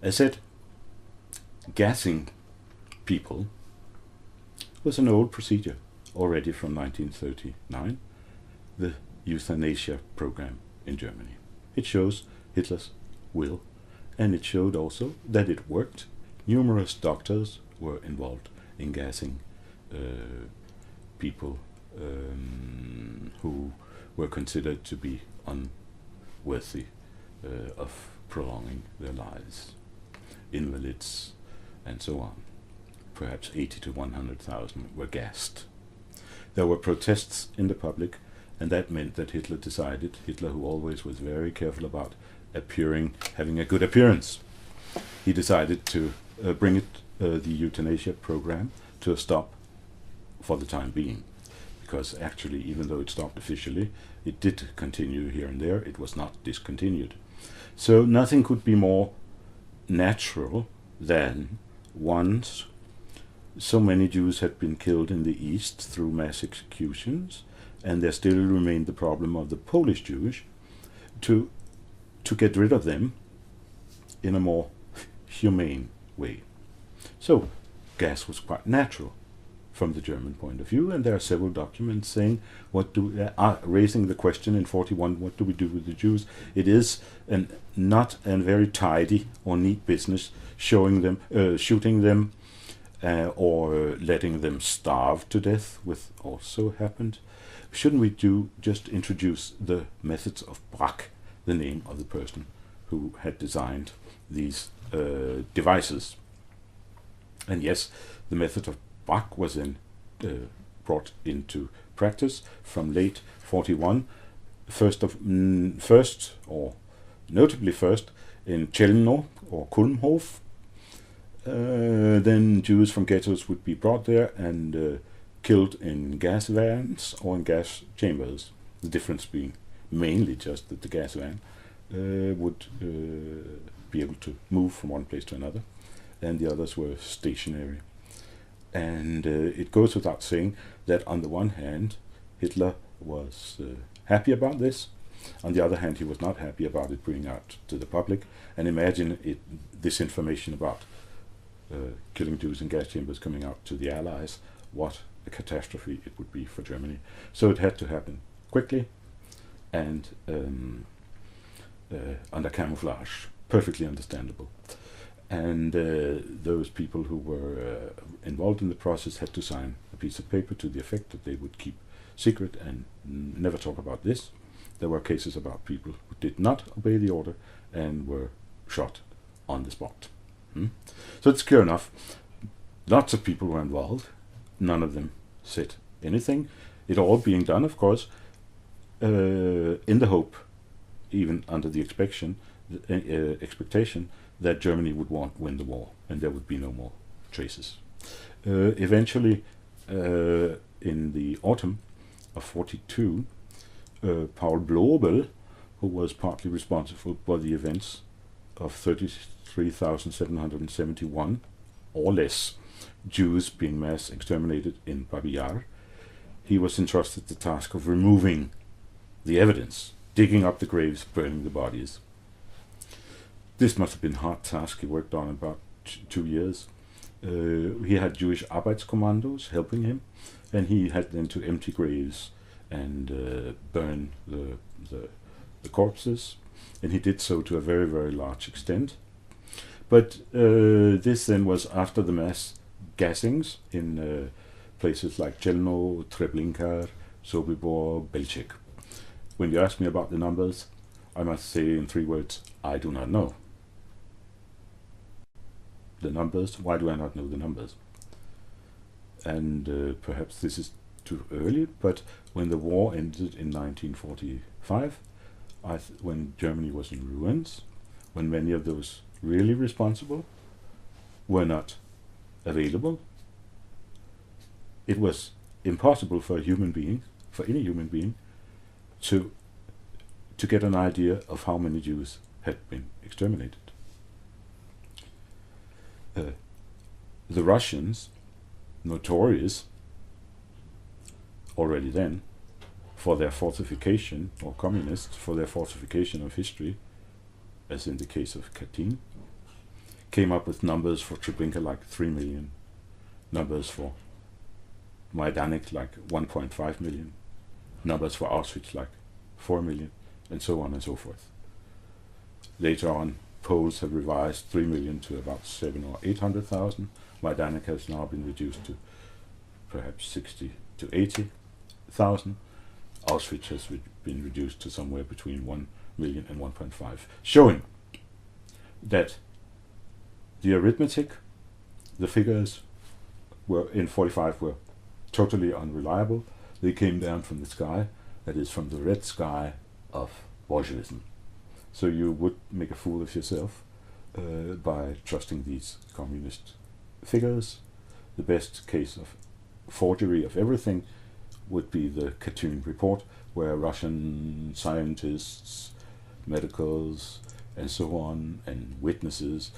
As said, gassing people was an old procedure already from 1939, the Euthanasia program in Germany. It shows Hitler's will, and it showed also that it worked. Numerous doctors were involved in gassing people who were considered to be unworthy of prolonging their lives, invalids, and so on. Perhaps 80 to 100,000 were gassed. There were protests in the public, and that meant that Hitler, who always was very careful about having a good appearance, he decided to bring the euthanasia program to a stop for the time being. Because actually, even though it stopped officially, it did continue here and there. It was not discontinued. So nothing could be more natural than once so many Jews had been killed in the East through mass executions, and there still remained the problem of the Polish Jews, to get rid of them in a more humane way. So gas was quite natural from the German point of view, and there are several documents saying raising the question in 1941, what do we do with the Jews? It is not a very tidy or neat business shooting them or letting them starve to death, which also happened. Shouldn't we just introduce the methods of Brack, the name of the person who had designed these devices? And yes, the method of Brack was then brought into practice from late 1941, notably first in Chelno or Kulmhof. Then Jews from ghettos would be brought there and killed in gas vans or in gas chambers. The difference being mainly just that the gas van would be able to move from one place to another, and the others were stationary. And it goes without saying that on the one hand, Hitler was happy about this. On the other hand, he was not happy about it bringing out to the public. And imagine this information about killing Jews in gas chambers coming out to the Allies. What a catastrophe it would be for Germany. So it had to happen quickly and under camouflage. Perfectly understandable. And those people who were involved in the process had to sign a piece of paper to the effect that they would keep secret and never talk about this. There were cases about people who did not obey the order and were shot on the spot. So it's clear enough. Lots of people were involved. None of them said anything. It all being done, of course, in the hope, even under the expectation that Germany would win the war and there would be no more traces. Eventually, in the autumn of 1942, Paul Blobel, who was partly responsible for the events of 33,771 or less Jews being mass exterminated in Babi Yar, he was entrusted the task of removing the evidence, digging up the graves, burning the bodies. This must have been a hard task. He worked on about 2 years. He had Jewish Arbeitskommandos helping him, and he had then to empty graves and burn the corpses, and he did so to a very, very large extent. But this then was after the mass gassings in places like Chelno, Treblinka, Sobibor, Belchik. When you ask me about the numbers, I must say in 3 words, I do not know. The numbers, why do I not know the numbers? And perhaps this is too early, but when the war ended in 1945, when Germany was in ruins, when many of those really responsible were not available, it was impossible for a human being, for any human being, to get an idea of how many Jews had been exterminated. The Russians, notorious already then for their falsification, or communists for their falsification of history, as in the case of Katyn, came up with numbers for Treblinka like 3 million, numbers for Majdanek like 1.5 million, numbers for Auschwitz like 4 million, and so on and so forth. Later on, Poles have revised 3 million to about 700,000 or 800,000. Majdanek has now been reduced to perhaps 60 to 80,000. Auschwitz has been reduced to somewhere between 1 million and 1.5, showing that the arithmetic, the figures were in 45 were totally unreliable. They came down from the sky, that is from the red sky of Bolshevism. So you would make a fool of yourself by trusting these communist figures. The best case of forgery of everything would be the Katyn report, where Russian scientists, medicals, and so on, and witnesses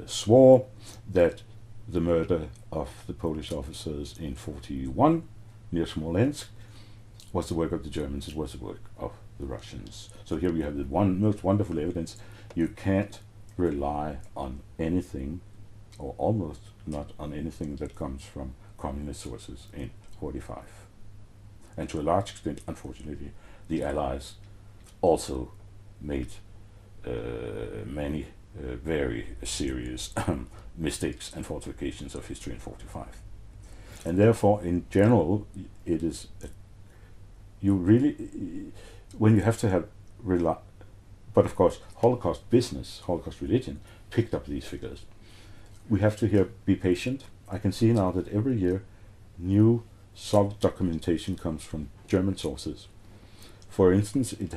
swore that the murder of the Polish officers in 41 near Smolensk was the work of the Germans, it was the work of the Russians. So here we have the most wonderful evidence. You can't rely on anything, or almost not on anything, that comes from communist sources in 45. And to a large extent, unfortunately, the Allies also made many very serious mistakes and falsifications of history in 45. And therefore, in general, it is you really, when you have to have but of course, Holocaust business, Holocaust religion, picked up these figures. We have to here be patient. I can see now that every year new solid documentation comes from German sources. For instance, it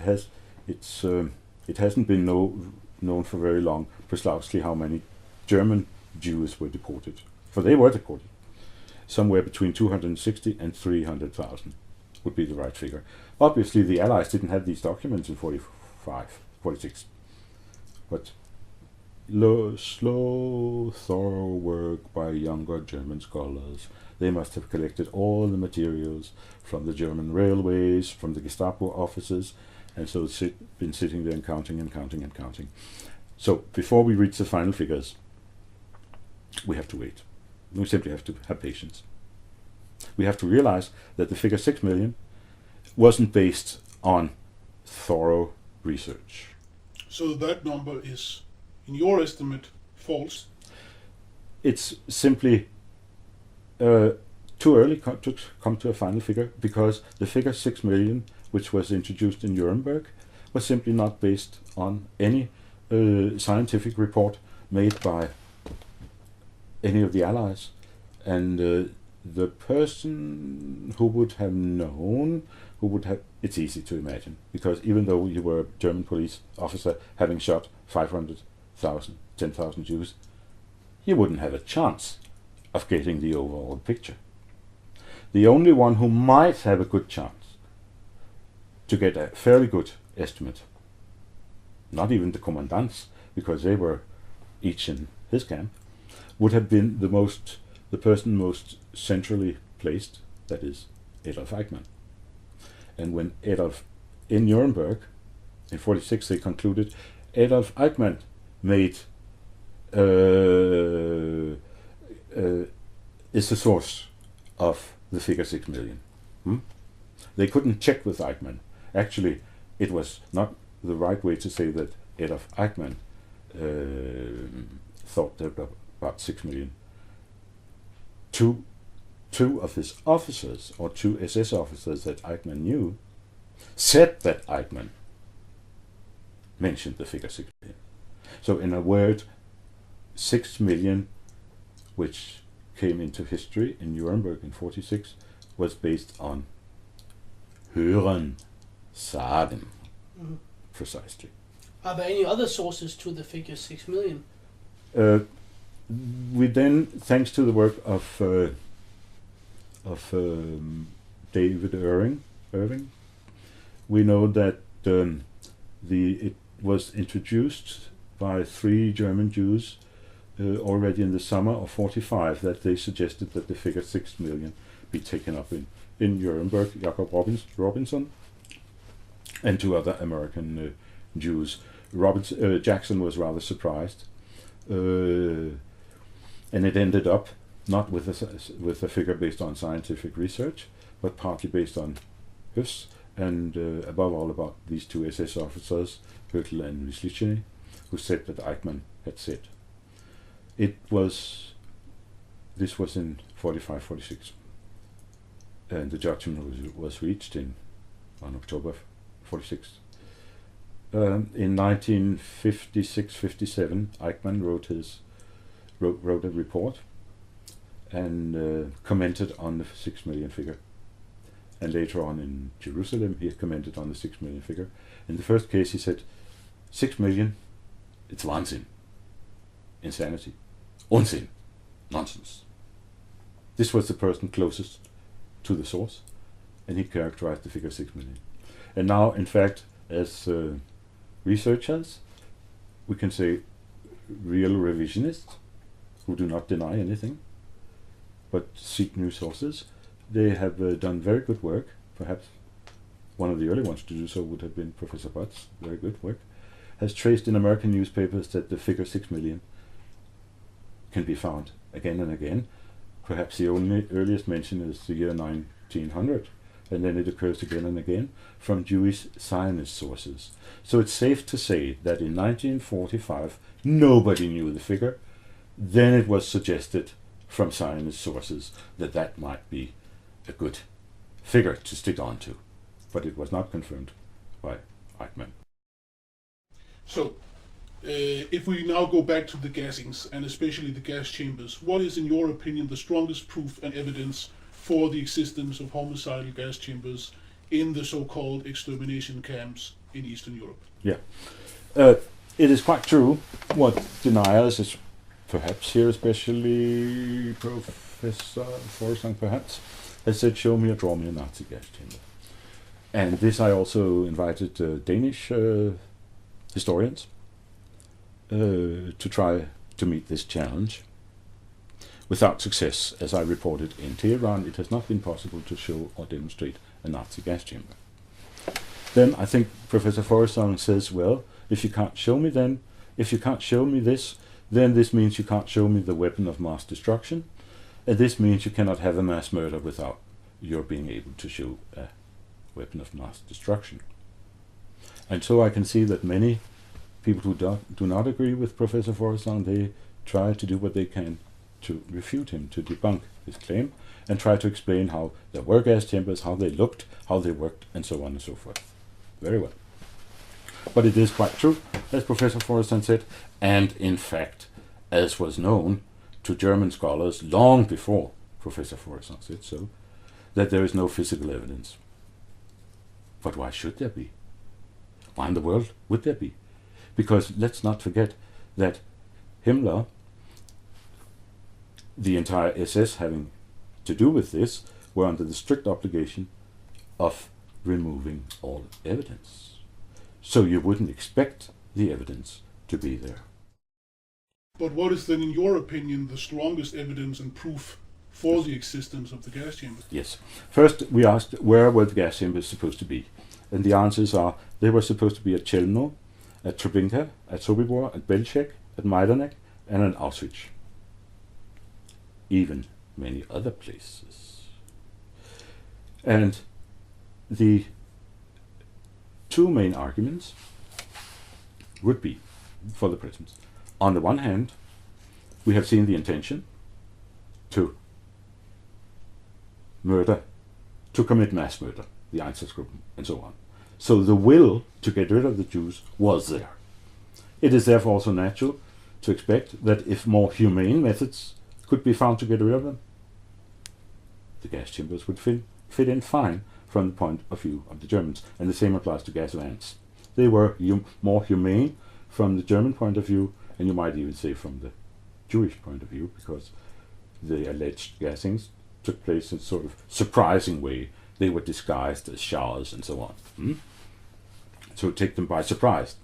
hasn't been known for very long precisely how many German Jews were deported, for they were deported. Somewhere between 260 and 300,000 would be the right figure. Obviously, the Allies didn't have these documents in 45, 46, but slow, thorough work by younger German scholars. They must have collected all the materials from the German railways, from the Gestapo offices, and so been sitting there and counting and counting and counting. So before we reach the final figures, we have to wait. We simply have to have patience. We have to realize that the figure 6 million wasn't based on thorough research. So that number is, in your estimate, false? It's simply too early to come to a final figure, because the figure 6 million, which was introduced in Nuremberg, was simply not based on any scientific report made by any of the Allies. And the person who would have known, it's easy to imagine, because even though you were a German police officer having shot 500,000, 10,000 Jews, you wouldn't have a chance of getting the overall picture. The only one who might have a good chance to get a fairly good estimate, not even the commandants, because they were each in his camp, would have been the person most centrally placed, that is Adolf Eichmann. And when in Nuremberg, in 46, they concluded Adolf Eichmann made is the source of the figure 6 million. They couldn't check with Eichmann. Actually, it was not the right way to say that Adolf Eichmann thought that about 6 million. Two of his officers, or 2 SS officers that Eichmann knew, said that Eichmann mentioned the figure 6 million. So in a word, 6 million, which came into history in Nuremberg in 46, was based on hören, sagen, precisely. Are there any other sources to the figure 6 million? We then, thanks to the work of David Irving, we know that it was introduced by 3 German Jews already in the summer of 45, that they suggested that the figure 6 million be taken up in Nuremberg, Jacob Robinson, and 2 other American Jews. Jackson was rather surprised and it ended up not with a figure based on scientific research, but partly based on Höss, and above all about these two SS officers, Höttl and Wislichny, who said that Eichmann had said. This was in 45-46, and the judgment was reached on October 46. In 1956-57, Eichmann wrote a report and commented on the 6 million figure. And later on in Jerusalem, he commented on the 6 million figure. In the first case, he said, 6 million, it's Wahnsinn, insanity, Unsinn, nonsense. This was the person closest to the source, and he characterized the figure 6 million. And now, in fact, as researchers, we can say real revisionists who do not deny anything, but seek new sources. They have done very good work. Perhaps one of the early ones to do so would have been Professor Butt's very good work. Has traced in American newspapers that the figure 6 million can be found again and again. Perhaps the only earliest mention is the year 1900, and then it occurs again and again from Jewish Zionist sources. So it's safe to say that in 1945 nobody knew the figure. Then it was suggested from Zionist sources that that might be a good figure to stick on to, but it was not confirmed by Eichmann. So, if we now go back to the gassings, and especially the gas chambers, what is, in your opinion, the strongest proof and evidence for the existence of homicidal gas chambers in the so-called extermination camps in Eastern Europe? Yeah, it is quite true. What deniers is perhaps here, especially Professor Forsang, perhaps, has said, show me or draw me a Nazi gas chamber. And this I also invited Danish historians to try to meet this challenge. Without success, as I reported in Tehran, it has not been possible to show or demonstrate a Nazi gas chamber. Then I think Professor Forsang says, well, if you can't show me this, then this means you can't show me the weapon of mass destruction, and this means you cannot have a mass murder without your being able to show a weapon of mass destruction. And so I can see that many people who do not agree with Professor Forsang, they try to do what they can to refute him, to debunk his claim, and try to explain how there were gas chambers, how they looked, how they worked, and so on and so forth. Very well. But it is quite true, as Professor Forsang said, and in fact, as was known to German scholars long before Professor Forsang said so, that there is no physical evidence. But why should there be? Why in the world would there be? Because let's not forget that Himmler, the entire SS having to do with this, were under the strict obligation of removing all evidence. So you wouldn't expect the evidence to be there. But what is then, in your opinion, the strongest evidence and proof for the existence of the gas chambers? Yes. First, we asked where were the gas chambers supposed to be? And the answers are they were supposed to be at Chelmno, at Treblinka, at Sobibor, at Belzec, at Majdanek, and at Auschwitz. Even many other places. And the two main arguments would be for the present. On the one hand, we have seen the intention to murder, to commit mass murder, the Einsatzgruppen, and so on. So the will to get rid of the Jews was there. It is therefore also natural to expect that if more humane methods could be found to get rid of them, the gas chambers would fit in fine from the point of view of the Germans. And the same applies to gas vans. They were more humane from the German point of view, and you might even say from the Jewish point of view, because the alleged gassings took place in sort of surprising way. They were disguised as showers and so on. So take them by surprise.